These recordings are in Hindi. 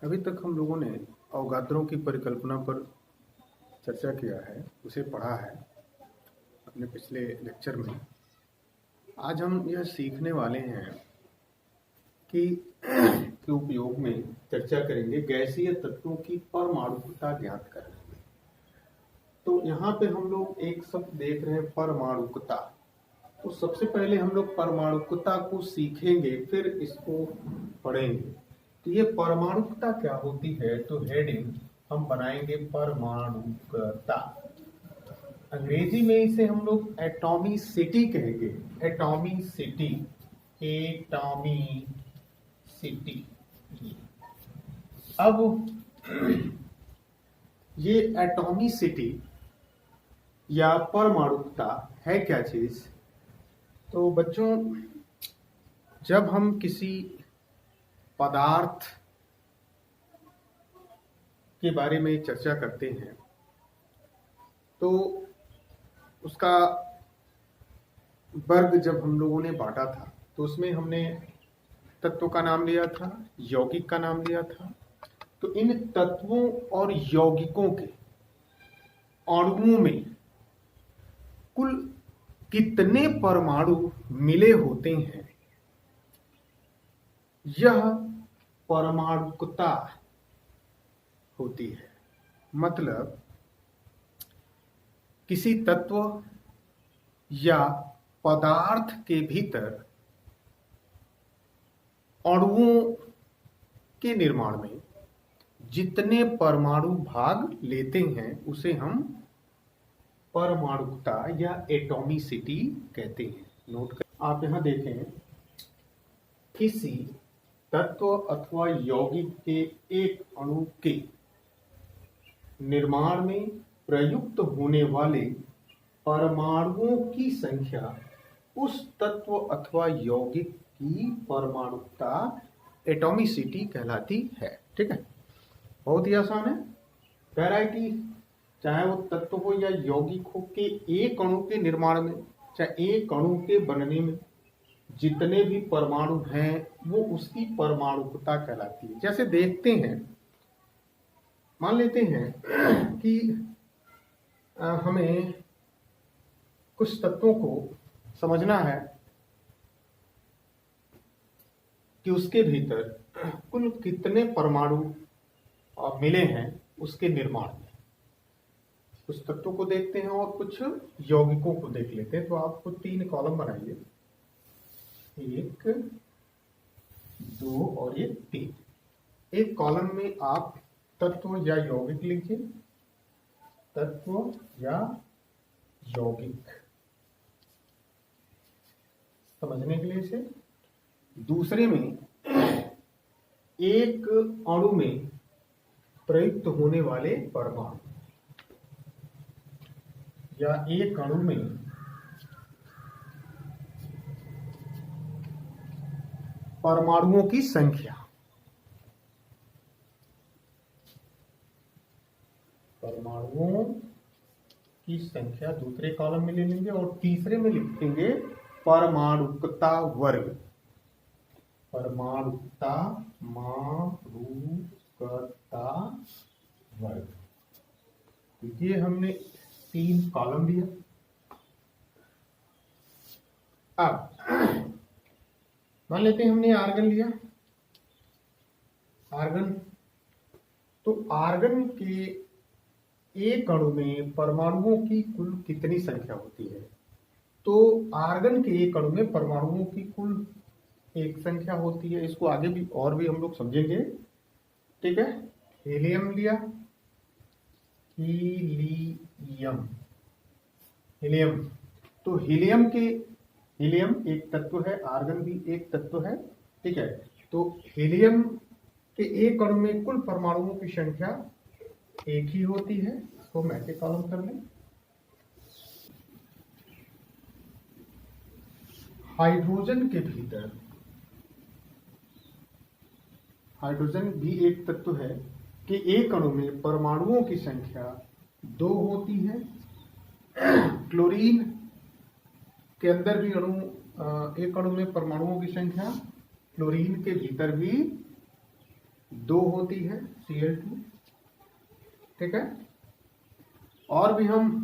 अभी तक हम लोगों ने अवगाद्रों की परिकल्पना पर चर्चा किया है, उसे पढ़ा है अपने पिछले लेक्चर में। आज हम यह सीखने वाले हैं कि के उपयोग में चर्चा करेंगे गैसीय तत्वों की परमाणुकता ज्ञात करने में। तो यहाँ पे हम लोग एक शब्द देख रहे हैं, परमाणुकता। तो सबसे पहले हम लोग परमाणुकता को सीखेंगे, फिर इसको पढ़ेंगे। तो ये परमाणुकता क्या होती है, तो हेडिंग हम बनाएंगे परमाणुकता। अंग्रेजी में इसे हम लोग एटॉमिसिटी कहेंगे, एटॉमिसिटी, एटॉमिसिटी। अब ये एटॉमिसिटी या परमाणुकता है क्या चीज? तो बच्चों, जब हम किसी पदार्थ के बारे में चर्चा करते हैं तो उसका वर्ग जब हम लोगों ने बांटा था तो उसमें हमने तत्व का नाम लिया था, यौगिक का नाम लिया था। तो इन तत्वों और यौगिकों के अणुओं में कुल कितने परमाणु मिले होते हैं, यह परमाणुकता होती है। मतलब किसी तत्व या पदार्थ के भीतर अणुओं के निर्माण में जितने परमाणु भाग लेते हैं उसे हम परमाणुकता या एटॉमिसिटी कहते हैं। नोट कर, आप यहां देखें, किसी तत्व अथवा यौगिक के एक अणु के निर्माण में प्रयुक्त होने वाले परमाणुओं की संख्या उस तत्व अथवा यौगिक की परमाणुकता एटॉमिसिटी कहलाती है। ठीक है, बहुत ही आसान है। कह रहा है कि चाहे वो तत्व हो या यौगिक हो के एक अणु के निर्माण में, चाहे एक अणु के बनने में जितने भी परमाणु हैं वो उसकी परमाणुकता कहलाती है। जैसे देखते हैं, मान लेते हैं कि हमें कुछ तत्वों को समझना है कि उसके भीतर कुल कितने परमाणु मिले हैं उसके निर्माण में। कुछ तत्वों को देखते हैं और कुछ यौगिकों को देख लेते हैं। तो आपको 3 कॉलम बनाइए, 1, 2 और ये 3। एक कॉलम में आप तत्व या यौगिक लिखिए, तत्व या यौगिक, समझने के लिए इसे। दूसरे में एक अणु में प्रयुक्त होने वाले परमाणु या एक अणु में परमाणुओं की संख्या, परमाणुओं की संख्या दूसरे कॉलम में ले लेंगे और तीसरे में लिखेंगे परमाणुकता वर्ग। परमाणुकता, माणुकता वर्ग। ये हमने 3 कॉलम दिया। अब मान लेते हैं हमने आर्गन लिया, आर्गन। तो आर्गन के एक अणु में परमाणुओं की कुल कितनी संख्या होती है? तो आर्गन के एक अणु में परमाणुओं की कुल एक संख्या होती है। इसको आगे भी और भी हम लोग समझेंगे। ठीक है, हीलियम लिया, हीलियम, हीलियम। तो हीलियम एक तत्व है, आर्गन भी एक तत्व है। ठीक है, तो हीलियम के एक अणु में कुल परमाणुओं की संख्या एक ही होती है। इसको मैं के कॉलम कर लें। हाइड्रोजन के भीतर, हाइड्रोजन भी एक तत्व है कि एक अणु में परमाणुओं की संख्या 2 होती है। क्लोरीन के अंदर भी एक अणु में परमाणुओं की संख्या, क्लोरीन के भीतर भी 2 होती है Cl2, ठीक है। और भी हम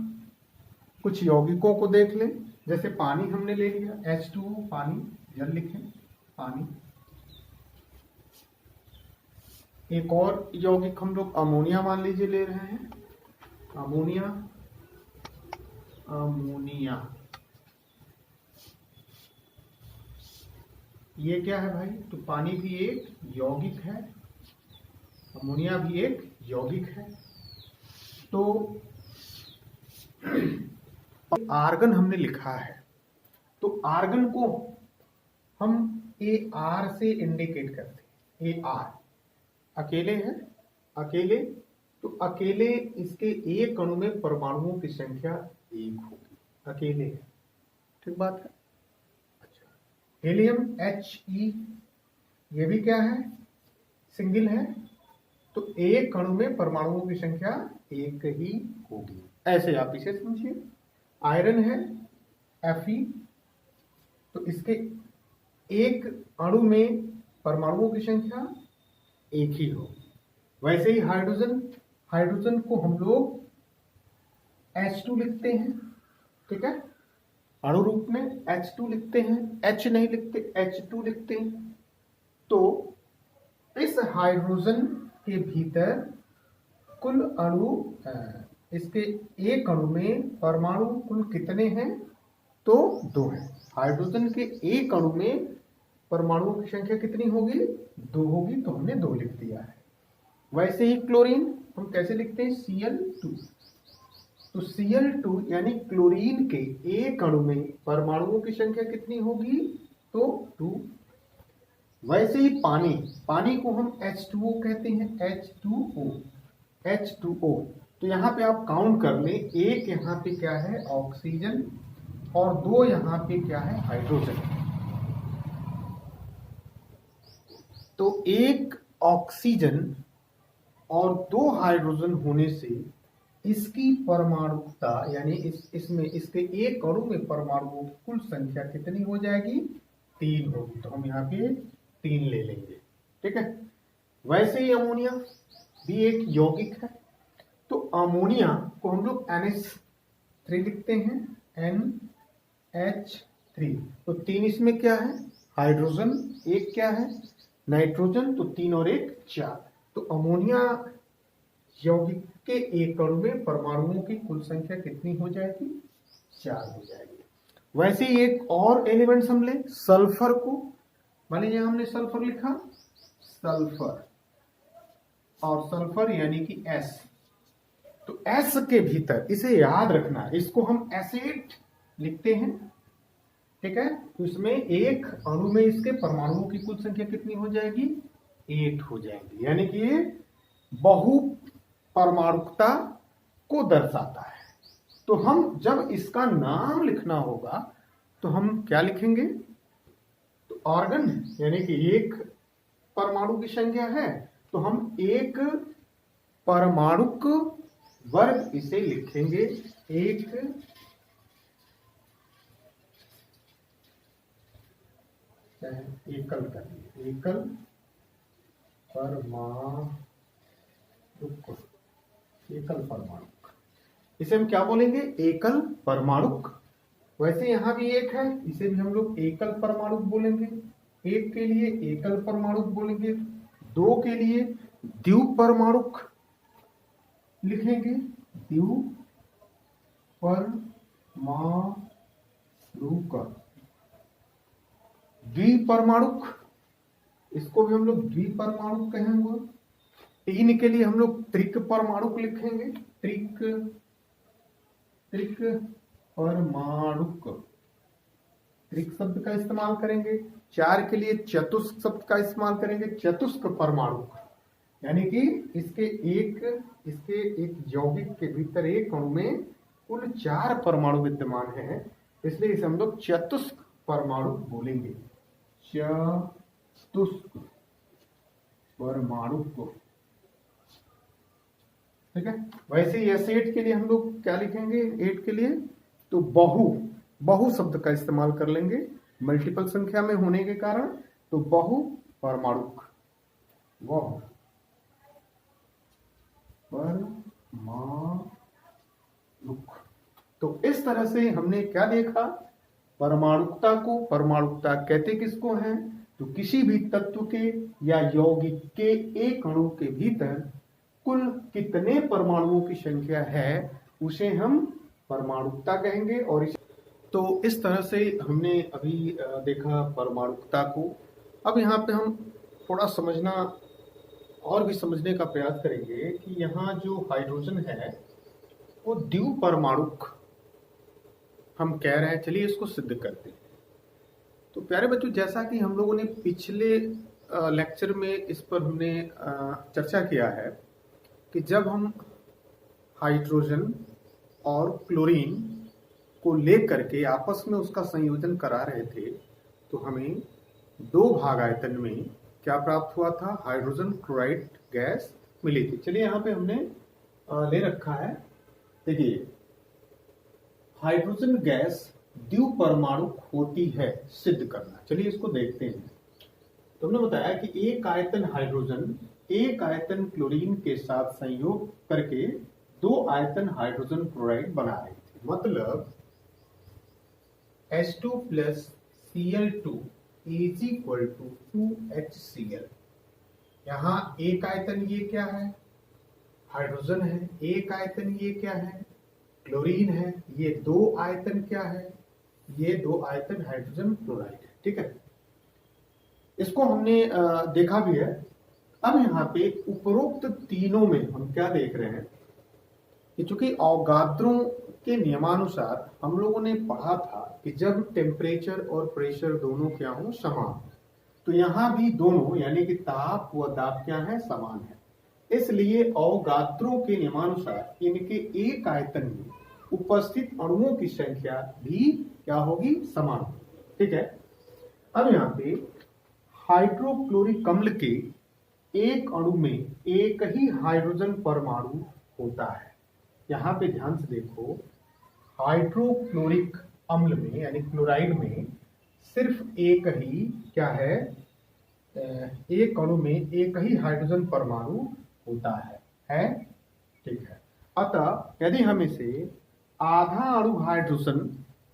कुछ यौगिकों को देख लें, जैसे पानी हमने ले लिया H2O, पानी, जल लिखें पानी। एक और यौगिक हम लोग अमोनिया मान लीजिए ले रहे हैं, अमोनिया, अमोनिया ये क्या है भाई? तो पानी भी एक यौगिक है, अमोनिया भी एक यौगिक है। तो आर्गन हमने लिखा है, तो आर्गन को हम AR से इंडिकेट करते हैं। AR अकेले है, अकेले, तो अकेले इसके एक अणु में परमाणुओं की संख्या 1 होगी, अकेले है, ठीक बात है। अच्छा, हीलियम He ये भी क्या है? सिंगल है, तो एक अणु में परमाणुओं की संख्या 1 ही होगी, ऐसे आप इसे समझिए। आयरन है Fe, तो इसके एक अणु में परमाणुओं की संख्या 1 ही होगी। वैसे ही हाइड्रोजन, हाइड्रोजन को हम लोग H2 लिखते हैं, ठीक है, अणु रूप में H2 लिखते हैं, H नहीं लिखते, H2 लिखते हैं। तो इस हाइड्रोजन के भीतर कुल अणु, इसके एक अणु में परमाणु कुल कितने हैं? तो 2 हैं। हाइड्रोजन के एक अणु में परमाणुओं की संख्या कितनी होगी? 2 होगी, तो हमने 2 लिख दिया है। वैसे ही क्लोरीन हम कैसे लिखते हैं? Cl2, तो Cl2 यानी क्लोरीन के एक अणु में परमाणुओं की संख्या कितनी होगी? तो 2। वैसे ही पानी, पानी को हम H2O कहते हैं, H2O, H2O। तो यहाँ पे आप काउंट कर लें, एक यहाँ पे क्या है? ऑक्सीजन, और 2 यहाँ पे क्या है? हाइड्रोजन। तो एक ऑक्सीजन और 2 हाइड्रोजन होने से इसकी परमाणुकता, यानी इसमें इसके एक अणु में परमाणुओं की कुल संख्या कितनी हो जाएगी? 3 होगी, तो हम यहाँ पे 3 ले लेंगे, ठीक है। वैसे ही अमोनिया भी एक यौगिक है, तो अमोनिया को हम लोग NH3 लिखते हैं, NH3। तो 3 इसमें क्या है? हाइड्रोजन, एक क्या है? नाइट्रोजन, तो 3 और 1 4। तो अमोनिया यौगिक के एक अणु में परमाणुओं की कुल संख्या कितनी हो जाएगी? 4 हो जाएगी। वैसे ही एक और एलिमेंट हम ले, सल्फर को, मान लीजिए हमने सल्फर लिखा, सल्फर, और सल्फर यानी कि S, तो S के भीतर, इसे याद रखना, इसको हम एसिड लिखते हैं, ठीक है। तो इसमें एक अणु में इसके परमाणुओं की कुल संख्या कितनी हो जाएगी? 8 हो जाएगी, यानी कि ये बहु परमाणुकता को दर्शाता है। तो हम जब इसका नाम लिखना होगा तो हम क्या लिखेंगे? तो ऑर्गन यानी कि एक परमाणु की संख्या है, तो हम एक परमाणुक वर्ग इसे लिखेंगे, एक एकल करेंगे, एकल परमाणु, एकल परमाणुक, इसे हम क्या बोलेंगे? एकल परमाणुक। वैसे यहां भी एक है, इसे भी हम लोग एकल परमाणुक बोलेंगे। एक के लिए एकल परमाणुक बोलेंगे, 2 के लिए द्विपरमाणुक लिखेंगे, द्विपरमाणुक, द्विपरमाणुक, इसको भी हम लोग द्विपरमाणुक कहेंगे। 3 के लिए हम लोग त्रिक परमाणुक लिखेंगे, त्रिक, त्रिक परमाणुक, त्रिक शब्द का इस्तेमाल करेंगे। 4 के लिए चतुष्क शब्द का इस्तेमाल करेंगे, चतुष्क परमाणुक, यानी कि इसके एक यौगिक के भीतर एक अणु में कुल 4 परमाणु विद्यमान हैं, इसलिए इसे हम लोग चतुष्क परमाणुक बोलेंगे, चतुष्क परमाणुक, ठीक है। वैसे ही एसिड के लिए हम लोग क्या लिखेंगे? 8 के लिए तो बहु शब्द का इस्तेमाल कर लेंगे, मल्टीपल संख्या में होने के कारण, तो बहु परमाणुक, बहु तो इस तरह से हमने क्या देखा, परमाणुकता को, परमाणुकता कहते किसको हैं, तो किसी भी तत्व के या यौगिक के एक अणु के भीतर कुल कितने परमाणुओं की संख्या है उसे हम परमाणुकता कहेंगे। और तो इस तरह से हमने अभी देखा परमाणुकता को। अब यहाँ पे हम थोड़ा समझना और भी समझने का प्रयास करेंगे कि यहाँ जो हाइड्रोजन है वो द्विपरमाणुक हम कह रहे हैं। चलिए इसको सिद्ध करते हैं। तो प्यारे बच्चों, जैसा कि हम लोगों ने पिछले लेक्चर में इस पर हमने चर्चा किया है कि जब हम हाइड्रोजन और क्लोरीन को लेकर के आपस में उसका संयोजन करा रहे थे तो हमें 2 भाग आयतन में क्या प्राप्त हुआ था, हाइड्रोजन क्लोराइड गैस मिली थी। चलिए यहाँ पे हमने ले रखा है, देखिए हाइड्रोजन गैस द्विपरमाणुक होती है, सिद्ध करना। चलिए इसको देखते हैं। तो हमने बताया कि एक आयतन हाइड्रोजन एक आयतन क्लोरीन के साथ संयोग करके 2 आयतन हाइड्रोजन क्लोराइड बना रही थी। मतलब H2 plus Cl2 is equal to 2HCl। यहाँ एक आयतन ये क्या है, हाइड्रोजन है, एक आयतन ये क्या है, क्लोरीन है, ये 2 आयतन क्या है, ये 2 आयतन हाइड्रोजन क्लोराइड है। ठीक है, इसको हमने देखा भी है। अब यहाँ पे उपरोक्त तीनों में हम क्या देख रहे हैं कि चूंकि अवगाद्रो के नियमानुसार हम लोगों ने पढ़ा था कि जब टेम्परेचर और प्रेशर दोनों क्या हो, समान, तो यहाँ भी दोनों यानी कि ताप व दाब क्या है, समान है। इसलिए अवगाद्रो के नियमानुसार इनके एक आयतन में उपस्थित अणुओं की संख्या भी क्या होगी, समान। ठीक है, अब यहाँ पे हाइड्रोक्लोरिक अम्ल के एक अणु में एक ही हाइड्रोजन परमाणु होता है। यहाँ पे ध्यान से देखो, हाइड्रोक्लोरिक अम्ल में यानी क्लोराइड में सिर्फ एक ही क्या है, एक अणु में एक ही हाइड्रोजन परमाणु होता है? ठीक है। अतः यदि हम इसे आधा अणु हाइड्रोजन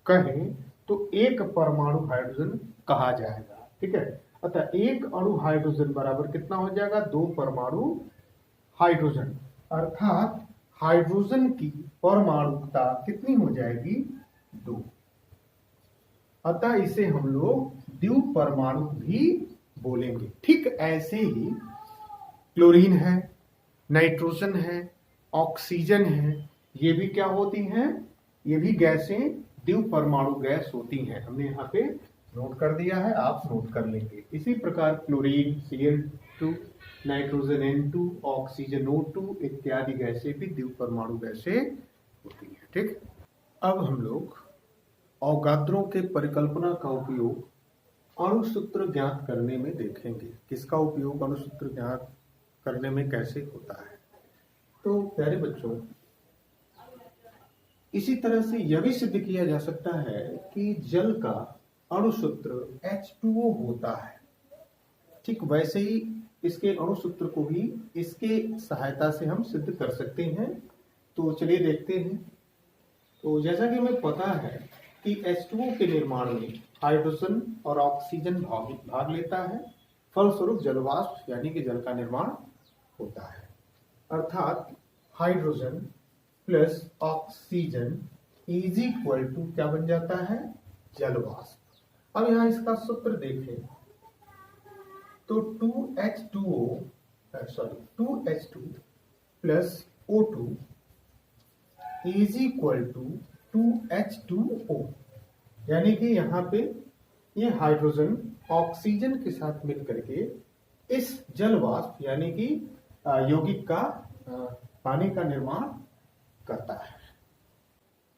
कहें तो एक परमाणु हाइड्रोजन कहा जाएगा। ठीक है, अतः एक अणु हाइड्रोजन बराबर कितना हो जाएगा, 2 परमाणु हाइड्रोजन। अर्थात हाइड्रोजन की परमाणुकता कितनी हो जाएगी, 2। अतः इसे हम लोग द्विपरमाणु भी बोलेंगे। ठीक ऐसे ही क्लोरीन है, नाइट्रोजन है, ऑक्सीजन है, ये भी क्या होती हैं, ये भी गैसें द्विपरमाणु गैस होती हैं। हमने यहाँ पे नोट कर दिया है, आप नोट कर लेंगे। इसी प्रकार chlorine Cl2, nitrogen N2, oxygen O2 इत्यादि गैसें भी द्विपरमाणु गैसें होती हैं। ठीक, अब हम लोग अवगाद्रो के परिकल्पना का उपयोग अणुसूत्र ज्ञात करने में देखेंगे। किसका उपयोग अणुसूत्र ज्ञात करने में कैसे होता है। तो प्यारे बच्चों, इसी तरह से यह भी सिद्ध किया जा सकता है कि जल का अणुसूत्र H2O होता है। ठीक वैसे ही इसके अणुसूत्र को भी इसके सहायता से हम सिद्ध कर सकते हैं। तो चलिए देखते हैं। तो जैसा कि हमें पता है कि H2O के निर्माण में हाइड्रोजन और ऑक्सीजन भाग लेता है, फलस्वरूप जलवाष्प यानी कि जल का निर्माण होता है। अर्थात hydrogen plus oxygen is equal to क्या बन जाता है, जलवाष्प। अब यहाँ इसका सूत्र देखें तो 2H2 plus O2 is equal to 2H2O, यानी कि यहाँ पे ये हाइड्रोजन ऑक्सीजन के साथ मिलकर के इस जलवाष्प यानी कि यौगिक का पानी का निर्माण करता है।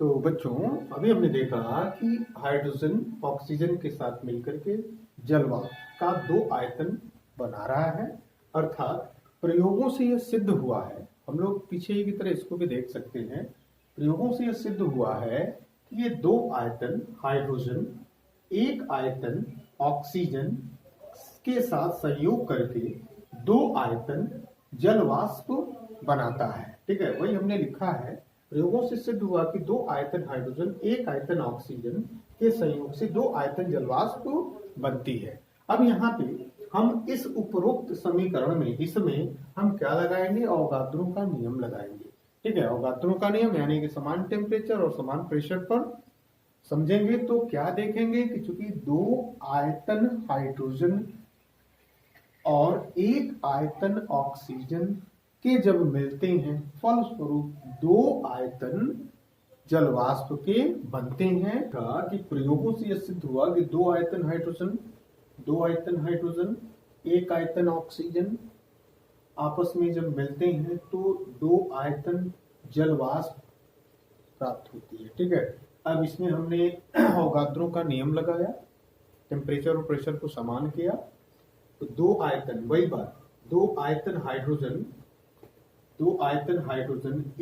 तो बच्चों, अभी हमने देखा कि हाइड्रोजन ऑक्सीजन के साथ मिलकर के जलवाष्प का 2 आयतन बना रहा है। अर्थात प्रयोगों से यह सिद्ध हुआ है, हम लोग पीछे की तरह इसको भी देख सकते हैं। प्रयोगों से यह सिद्ध हुआ है कि ये 2 आयतन हाइड्रोजन एक आयतन ऑक्सीजन के साथ संयोग करके 2 आयतन जलवाष्प बनाता है। ठीक है, वही हमने लिखा है। प्रयोगों से सिद्ध हुआ कि 2 आयतन हाइड्रोजन 1 आयतन ऑक्सीजन के संयोग से 2 आयतन जलवाष्प बनती है। अब यहाँ पे हम इस उपरोक्त समीकरण में इसमें हम क्या लगाएंगे, अवोगाद्रो का नियम लगाएंगे। ठीक है, अवोगाद्रो का नियम यानी कि समान टेम्परेचर और समान प्रेशर पर समझेंगे तो क्या देखेंगे कि चूंकि 2 आयतन हाइड्रोजन और 1 आयतन ऑक्सीजन के जब मिलते हैं फलस्वरूप 2 आयतन जलवाष्प के बनते हैं। कि प्रयोगों से यह सिद्ध हुआ कि 2 आयतन हाइड्रोजन 1 आयतन ऑक्सीजन आपस में जब मिलते हैं तो 2 आयतन जलवाष्प प्राप्त होती है। ठीक है, अब इसमें हमने अवोगाद्रो का नियम लगाया, टेम्परेचर और प्रेशर को समान किया तो 2 आयतन, वही बात, 2 आयतन हाइड्रोजन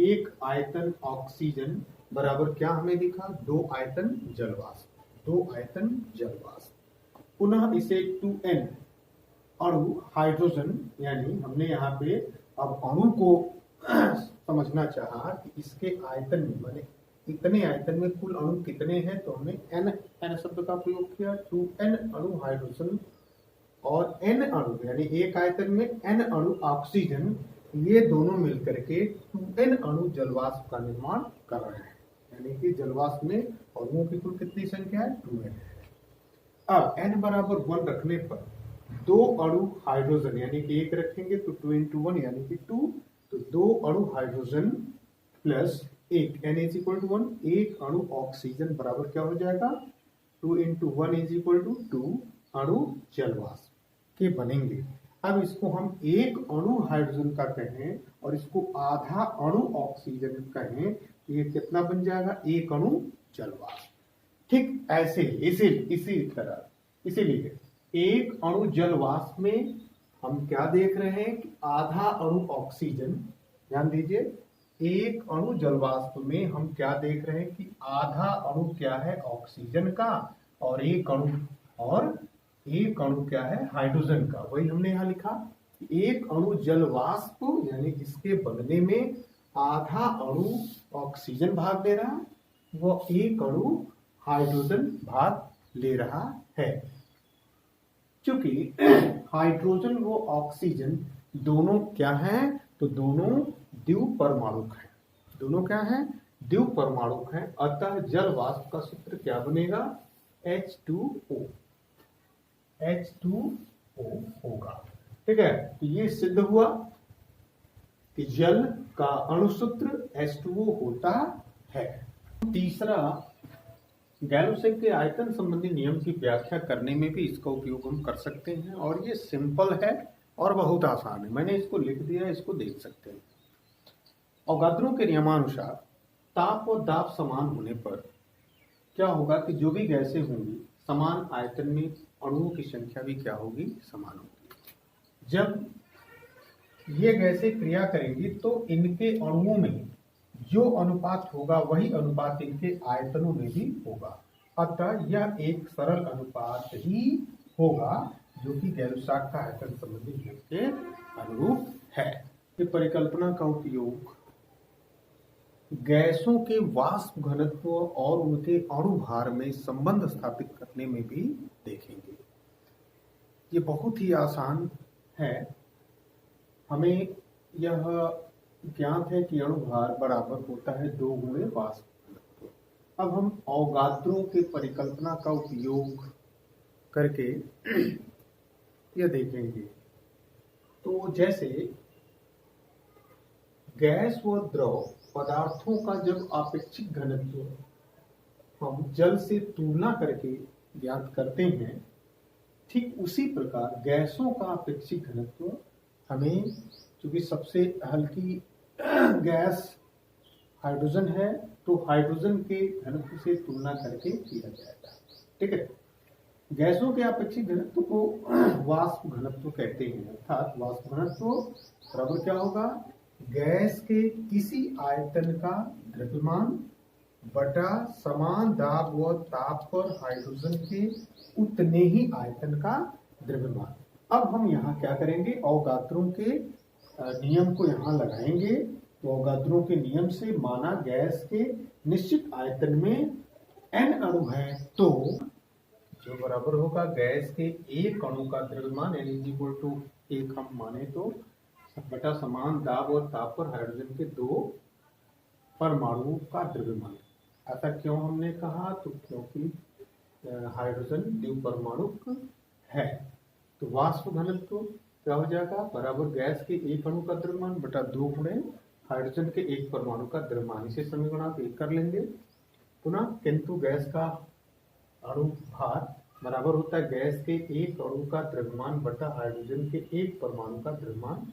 1 आयतन ऑक्सीजन बराबर क्या हमें दिखा, 2 आयतन जलवाष्प। पुनः इसे 2n अणु हाइड्रोजन, यानी हमने यहाँ पे अब अणु को समझना चाहा कि इसके आयतन में, माने इतने आयतन में कुल अणु कितने हैं, तो हमने n शब्द का प्रयोग किया। 2n अणु हाइड्रोजन और n अणु यानी एक आयतन में n अणु ऑक्सीजन, ये दोनों मिलकर के 2n अणु जलवाष्प का निर्माण कर रहे हैं। यानी कि जलवाष्प में अणुओं की कुल कितनी संख्या है, 2n है। अब n बराबर 1 रखने पर 2 अणु हाइड्रोजन यानी कि 1 रखेंगे तो 2 into 1 यानी कि 2, तो 2 अणु hydrogen plus 1 n is equal to 1, 1 अणु ऑक्सीजन बराबर क्या हो जाएगा, 2 into 1 is equal to 2 अणु जलवाष्प के बनेंगे। अब इसको हम 1 अणु हाइड्रोजन का कहें और इसको आधा अणु ऑक्सीजन कहें तो ये कितना बन जाएगा, 1 अणु जलवाष्प। ठीक ऐसे इसी तरह, इसीलिए 1 अणु जलवाष्प में हम क्या देख रहे हैं कि आधा अणु ऑक्सीजन, ध्यान दीजिए, 1 अणु जलवाष्प में हम क्या देख रहे हैं कि आधा अणु क्या है, ऑक्सीजन का, और 1 अणु क्या है, हाइड्रोजन का। वही हमने यहाँ लिखा, 1 अणु जलवाष्प यानी इसके बनने में आधा अणु ऑक्सीजन भाग ले रहा है, वो 1 अणु हाइड्रोजन भाग ले रहा है। क्योंकि हाइड्रोजन व ऑक्सीजन दोनों क्या हैं, तो दोनों द्विपरमाणुक हैं। दोनों क्या हैं, द्विपरमाणुक हैं। अतः जल वाष्प का सूत्र क्या बनेगा, H2O होगा। ठीक है, तो ये सिद्ध हुआ कि जल का अणुसूत्र H2O होता है। तीसरा, गैलोसे के आयतन संबंधी नियम की व्याख्या करने में भी इसका उपयोग हम कर सकते हैं और ये सिंपल है और बहुत आसान है। मैंने इसको लिख दिया, इसको देख सकते हैं। अवोगाद्रो के नियमानुसार ताप और दाब समान होने पर क्या होगा कि जो भी गैसें होंगी समान आयतन में अणुओं की संख्या भी क्या होगी, समान होगी। जब ये गैसें क्रिया करेंगी तो इनके अणुओं में जो अनुपात होगा वही अनुपात इनके आयतनों में भी होगा। अतः यह एक सरल अनुपात ही होगा जो कि गैलोसाक का आयतन संबंधी नियम के अनुरूप है। ये परिकल्पना का उपयोग गैसों के वाष्प घनत्व और उनके अणु भार में संबंध स्थापित करने में भी देखेंगे। ये बहुत ही आसान है। हमें यह ज्ञात है कि अणु भार बराबर होता है 2 गुणे वाष्प घनत्व। अब हम अवोगाद्रो के परिकल्पना का उपयोग करके यह देखेंगे। तो जैसे गैस व द्रव पदार्थों का जब आपेक्षिक घनत्व हम जल से तुलना करके ज्ञात करते हैं, ठीक उसी प्रकार गैसों का आपेक्षिक घनत्व हमें, क्योंकि सबसे हल्की गैस हाइड्रोजन है, तो हाइड्रोजन के घनत्व से तुलना करके किया जाएगा। ठीक है, गैसों के आपेक्षिक घनत्व को वाष्प घनत्व कहते हैं। अर्थात वाष्प घनत्व बराबर क्या होगा, गैस के किसी आयतन का द्रव्यमान बटा समान दाब व ताप पर हाइड्रोजन के उतने ही आयतन का द्रव्यमान। अब हम यहाँ क्या करेंगे, अवोगाद्रो के नियम को यहाँ लगाएंगे तो अवोगाद्रो के नियम से माना गैस के निश्चित आयतन में n अणु है, तो जो बराबर होगा गैस के एक अणु का द्रव्यमान n इक्वल टू 1 हम माने तो बटा समान दाब और ताप पर हाइड्रोजन के 2 परमाणुओं का द्रव्यमान। ऐसा क्यों हमने कहा, तो क्योंकि हाइड्रोजन द्विपरमाणुक है। तो वाष्प घनत्व क्या हो जाएगा, बराबर गैस के एक अणु का द्रव्यमान बटा 2 गुणे हाइड्रोजन के एक परमाणु का द्रव्यमान। इसे समीकरण आप एक कर लेंगे। पुनः किंतु गैस का अणु भार बराबर होता है गैस के एक अणु का द्रव्यमान बटा हाइड्रोजन के एक परमाणु का द्रव्यमान।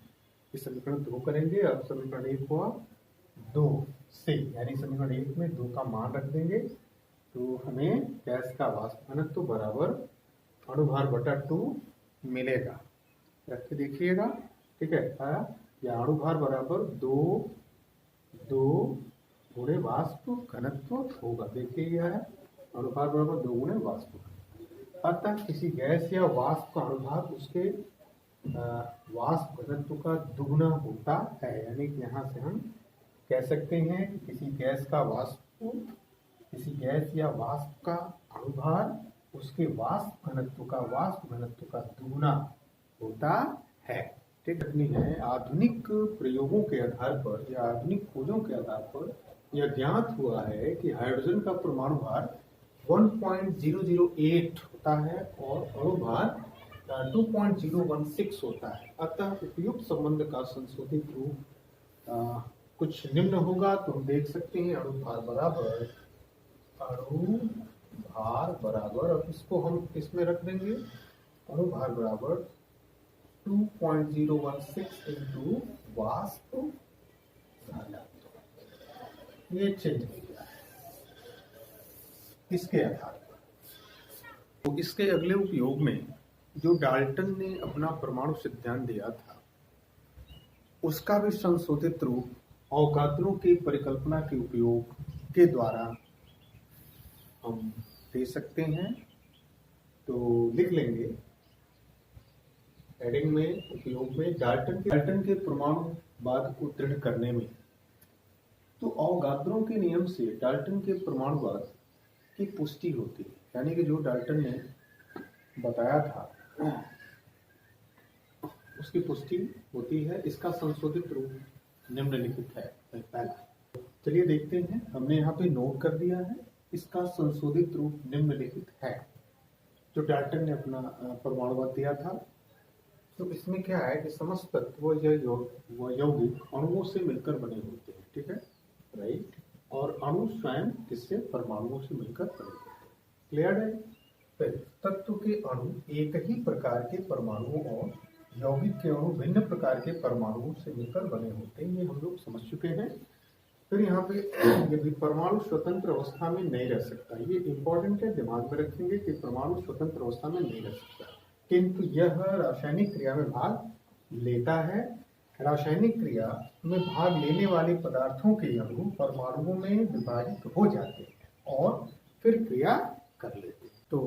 इस समीकरण 2 करेंगे। अब समीकरण 1 हुआ 2 से, यानी समीकरण 1 में 2 का मान रख देंगे, तो हमें गैस का वाष्प घनत्व बराबर अणुभार बटा 2 मिलेगा। रख के देखिएगा, ठीक है। या अणुभार बराबर 2 गुणे वाष्प घनत्व होगा। देखिए यह है अणुभार बराबर 2 गुणे वाष्प घनत्व। अतः किसी गैस या वाष्प का अणुभार उसके वाष्प घनत्व का दुगुना होता है। यानी कि यहाँ से हम कह सकते हैं कि किसी गैस या वाष्प का अणुभार उसके वाष्प घनत्व का दुगुना होता है। ठीक है। आधुनिक प्रयोगों के आधार पर या आधुनिक खोजों के आधार पर यह ज्ञात हुआ है कि हाइड्रोजन का परमाणु भार 1.008 होता है और अणु भार 2.016 होता है। अतः उपयुक्त संबंध का संशोधित रूप कुछ निम्न होगा। तो हम देख सकते हैं अणु भार बराबर, अब इसको हम इसमें रख देंगे, अणु भार बराबर 2.016 इंटू वाष्प घनत्व। ये चेंज हो गया है इसके आधार पर। तो इसके अगले उपयोग में जो डाल्टन ने अपना परमाणु सिद्धांत दिया था, उसका भी संशोधित रूप अवोगाद्रो की परिकल्पना के उपयोग के द्वारा हम दे सकते हैं। तो लिख लेंगे हेडिंग में, उपयोग में डाल्टन के परमाणुवाद को दृढ़ करने में। तो अवोगाद्रो के नियम से डाल्टन के परमाणुवाद की पुष्टि होती है। यानी कि जो डाल्टन ने बताया था उसकी पुष्टि होती है। इसका संशोधित रूप निम्नलिखित है। पहला, चलिए देखते हैं, हमने यहाँ पे नोट कर दिया है। इसका संशोधित रूप निम्नलिखित है जो डाल्टन ने अपना परमाणुवाद दिया था। तो इसमें क्या है कि समस्त तत्व यौगिक अणुओं से मिलकर बने होते हैं, ठीक है, राइट। और अणु स्वयं किससे, परमाणुओं से मिलकर बने होते हैं। क्लियर है। तत्व के अणु एक ही प्रकार के परमाणुओं और यौगिक के अणु भिन्न प्रकार के परमाणुओं से मिलकर बने होते हैं, ये हम लोग समझ चुके हैं। फिर यहाँ पे यदि परमाणु स्वतंत्र अवस्था में नहीं रह सकता, ये इंपॉर्टेंट है, दिमाग में रखेंगे कि परमाणु स्वतंत्र अवस्था में नहीं रह सकता, किंतु यह रासायनिक क्रिया में भाग लेता है। रासायनिक क्रिया में भाग लेने वाले पदार्थों के अणु परमाणुओं में विभाजित हो जाते हैं और फिर क्रिया कर लेते हैं। तो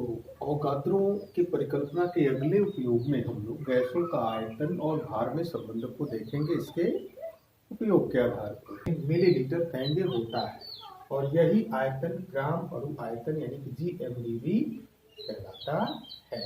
अवोगाद्रो की परिकल्पना के अगले उपयोग में हम लोग गैसों का आयतन और भार में संबंध को देखेंगे। इसके उपयोग के आधार पर मिलीलीटर कहेंगे होता है और यही आयतन ग्राम अणु आयतन यानी कि GMDV कहलाता है।